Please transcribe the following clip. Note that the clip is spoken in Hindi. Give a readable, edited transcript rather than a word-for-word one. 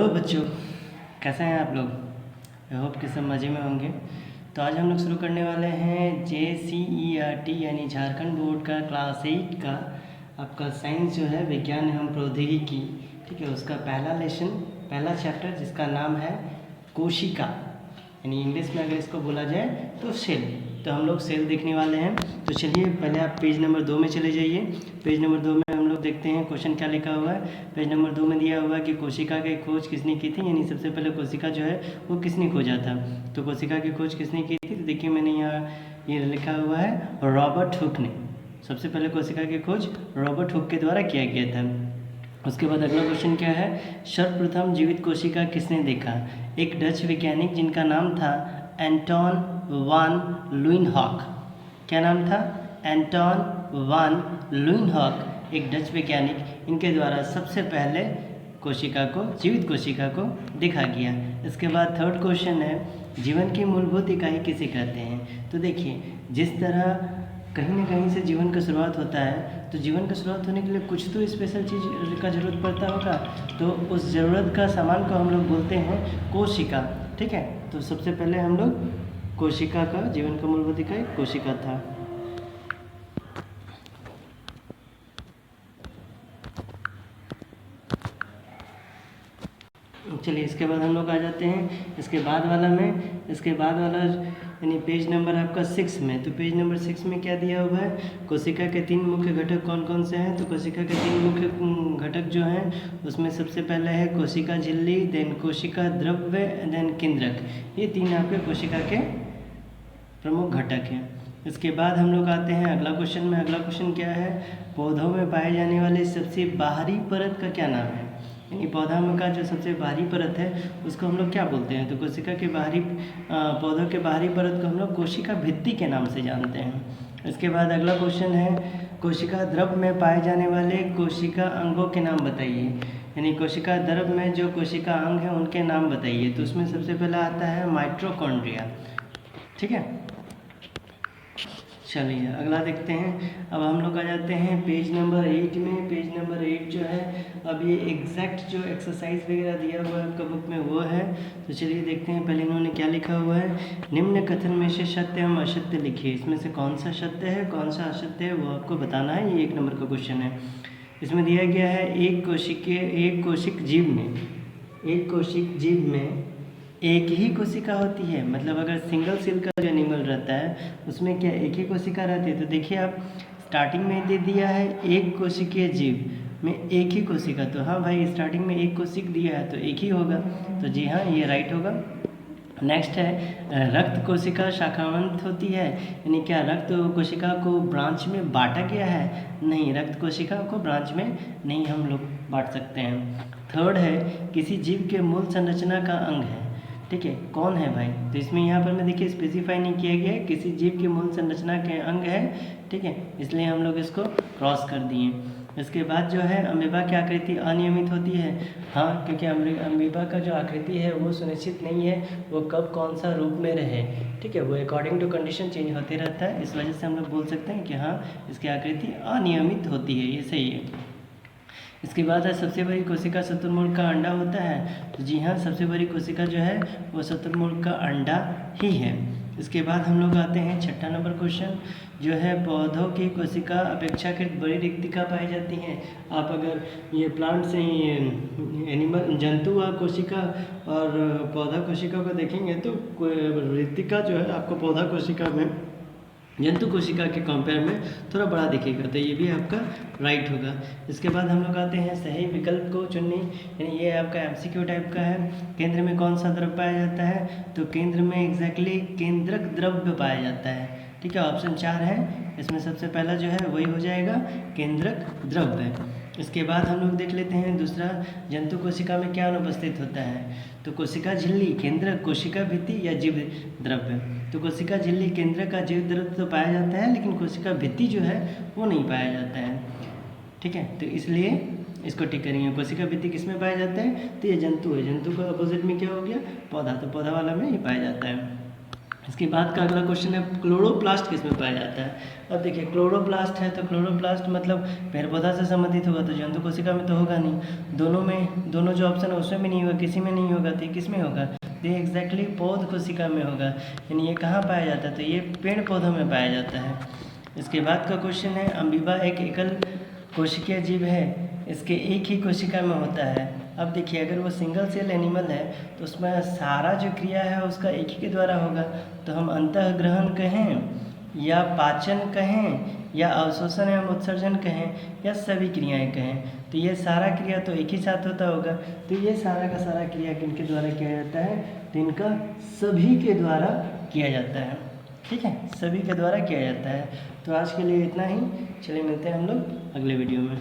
बच्चों, कैसे हैं आप लोग। आई होप कि सब मज़े में होंगे। तो आज हम लोग शुरू करने वाले हैं JCERT यानी झारखंड बोर्ड का क्लास 8 का आपका साइंस जो है विज्ञान एवं प्रौद्योगिकी, ठीक है, उसका पहला लेसन, पहला चैप्टर जिसका नाम है कोशिका, यानी इंग्लिश में अगर इसको बोला जाए तो सेल। तो हम लोग सेल देखने वाले हैं। तो चलिए पहले आप पेज नंबर 2 में चले जाइए। पेज नंबर 2 में हम लोग देखते हैं क्वेश्चन क्या लिखा हुआ है। पेज नंबर 2 में दिया हुआ है कि कोशिका की खोज किसने की थी, यानी सबसे पहले कोशिका जो है वो किसने खोजा था। तो कोशिका की खोज किसने की थी, तो देखिए मैंने यहाँ ये लिखा हुआ है रॉबर्ट हुक ने। सबसे पहले कोशिका की खोज रॉबर्ट हुक के द्वारा किया गया था। उसके बाद अगला क्वेश्चन क्या है, सर्वप्रथम जीवित कोशिका किसने देखा। एक डच वैज्ञानिक जिनका नाम था एंटोन वान लुइनहॉक। क्या नाम था, एंटोन वान लुइनहॉक, एक डच वैज्ञानिक, इनके द्वारा सबसे पहले कोशिका को, जीवित कोशिका को देखा गया। इसके बाद थर्ड क्वेश्चन है, जीवन की मूलभूत इकाई किसे कहते हैं। तो देखिए जिस तरह कहीं ना कहीं से जीवन का शुरुआत होता है, तो जीवन का शुरुआत होने के लिए कुछ तो स्पेशल चीज़ का ज़रूरत पड़ता होगा। तो उस ज़रूरत का सामान को हम लोग बोलते हैं कोशिका, ठीक है। तो सबसे पहले हम लोग कोशिका का, जीवन का मूलभूत इकाई कोशिका था। चलिए इसके बाद हम लोग आ जाते हैं इसके बाद वाला यानी पेज नंबर आपका 6 में। तो पेज नंबर 6 में क्या दिया हुआ है, कोशिका के 3 मुख्य घटक कौन कौन से हैं। तो कोशिका के 3 मुख्य घटक जो हैं उसमें सबसे पहले है कोशिका झिल्ली, देन कोशिका द्रव्य, देन केंद्रक। ये 3 आपके कोशिका के प्रमुख घटक हैं। इसके बाद हम लोग आते हैं अगला क्वेश्चन में। अगला क्वेश्चन क्या है, पौधों में पाए जाने वाले सबसे बाहरी परत का क्या नाम है। यानी पौधा में का जो सबसे बाहरी परत है उसको हम लोग क्या बोलते हैं। तो कोशिका के बाहरी, पौधों के बाहरी परत को हम लोग कोशिका भित्ति के नाम से जानते हैं। इसके बाद अगला क्वेश्चन है, कोशिका द्रव में पाए जाने वाले कोशिका अंगों के नाम बताइए। यानी कोशिका द्रव में जो कोशिका अंग हैं उनके नाम बताइए। तो उसमें सबसे पहला आता है माइटोकॉन्ड्रिया, ठीक है। चलिए अगला देखते हैं। अब हम लोग आ जाते हैं पेज नंबर 8 में। पेज नंबर 8 जो है, अब ये एग्जैक्ट जो एक्सरसाइज वगैरह दिया हुआ है आपका बुक में वो है। तो चलिए देखते हैं पहले इन्होंने क्या लिखा हुआ है, निम्न कथन में से सत्य एवं असत्य लिखिए। इसमें से कौन सा सत्य है कौन सा असत्य है वो आपको बताना है। ये 1 नंबर का क्वेश्चन है। इसमें दिया गया है एक कोशिक जीव में एक ही कोशिका होती है। मतलब अगर सिंगल सेल का जो एनिमल रहता है उसमें क्या एक ही कोशिका रहती है। तो देखिए आप स्टार्टिंग में दे दिया है एक कोशिकीय जीव में एक ही कोशिका। तो हाँ भाई, स्टार्टिंग में एक कोशिक दिया है तो एक ही होगा। तो जी हाँ, ये राइट होगा। नेक्स्ट है रक्त कोशिका शाखावंत होती है। यानी क्या रक्त कोशिका को ब्रांच में बांटा गया है। नहीं, रक्त कोशिका को ब्रांच में नहीं हम लोग बांट सकते हैं। थर्ड है, किसी जीव के मूल संरचना का अंग है, ठीक है। कौन है भाई, तो इसमें यहाँ पर मैं देखिए स्पेसिफाई नहीं किया गया है, किसी जीव की मूल संरचना के अंग है, ठीक है, इसलिए हम लोग इसको क्रॉस कर दिए। इसके बाद जो है अमीबा की आकृति अनियमित होती है। हाँ, क्योंकि अमीबा का जो आकृति है वो सुनिश्चित नहीं है वो कब कौन सा रूप में रहे, ठीक है, वो अकॉर्डिंग टू कंडीशन चेंज होते रहता है। इस वजह से हम लोग बोल सकते हैं कि हाँ इसकी आकृति अनियमित होती है, ये सही है। इसके बाद है सबसे बड़ी कोशिका शुतुरमुर्ग का अंडा होता है। तो जी हाँ, सबसे बड़ी कोशिका जो है वो शुतुरमुर्ग का अंडा ही है। इसके बाद हम लोग आते हैं 6 नंबर क्वेश्चन जो है, पौधों की कोशिका अपेक्षाकृत बड़ी रिक्तिका पाई जाती हैं। आप अगर ये प्लांट से एनिमल जंतु कोशिका और पौधा कोशिका को देखेंगे तो रिक्तिका जो है आपको पौधा कोशिका में जंतु कोशिका के कंपेयर में थोड़ा बड़ा दिखेगा। तो ये भी आपका राइट होगा। इसके बाद हम लोग आते हैं सही विकल्प को चुनने। यानी ये आपका MCQ टाइप का है। केंद्र में कौन सा द्रव्य पाया जाता है, तो केंद्र में एग्जैक्टली केंद्रक द्रव्य पाया जाता है, ठीक है। ऑप्शन 4 है, इसमें सबसे पहला जो है वही हो जाएगा केंद्रक द्रव्य। इसके बाद हम लोग देख लेते हैं दूसरा, जंतु कोशिका में क्या अनुपस्थित होता है। तो कोशिका झिल्ली, केंद्रक, कोशिका भित्ति या जीव द्रव्य। तो कोशिका झिल्ली, केंद्र का जीव द्रव्य तो पाया जाता है, लेकिन कोशिका भित्ति जो है वो नहीं पाया जाता है, ठीक है। तो इसलिए इसको टिक करेंगे। कोशिका भित्ति किस में पाया जाता है, तो ये जंतु है, जंतु का अपोजिट में क्या हो गया, पौधा, तो पौधा वाला में ही पाया जाता है। इसके बाद का अगला क्वेश्चन है क्लोरोप्लास्ट किस में पाया जाता है। अब देखिए क्लोरोप्लास्ट है तो क्लोरोप्लास्ट मतलब पेड़ पौधा से संबंधित होगा, तो जंतु कोशिका में तो होगा नहीं। दोनों जो ऑप्शन है उसमें भी नहीं होगा, किसी में नहीं होगा, तो ये किस में होगा, तो ये एग्जैक्टली पौध कोशिका में होगा। यानी ये कहाँ पाया जाता है, तो ये पेड़ पौधों में पाया जाता है। इसके बाद का क्वेश्चन है अमीबा एक एकल कोशिकीय जीव है, इसके एक ही कोशिका में होता है। अब देखिए अगर वो सिंगल सेल एनिमल है तो उसमें सारा जो क्रिया है उसका एक ही के द्वारा होगा, तो हम अंतःग्रहण कहें या पाचन कहें या अवशोषण एवं उत्सर्जन कहें या सभी क्रियाएं कहें, तो ये सारा क्रिया तो एक ही साथ होता होगा। तो ये सारा का सारा क्रिया किनके द्वारा किया जाता है, तो इनका सभी के द्वारा किया जाता है। ठीक है, सभी के द्वारा किया जाता है। तो आज के लिए इतना ही, चलिए मिलते हैं हम लोग अगले वीडियो में।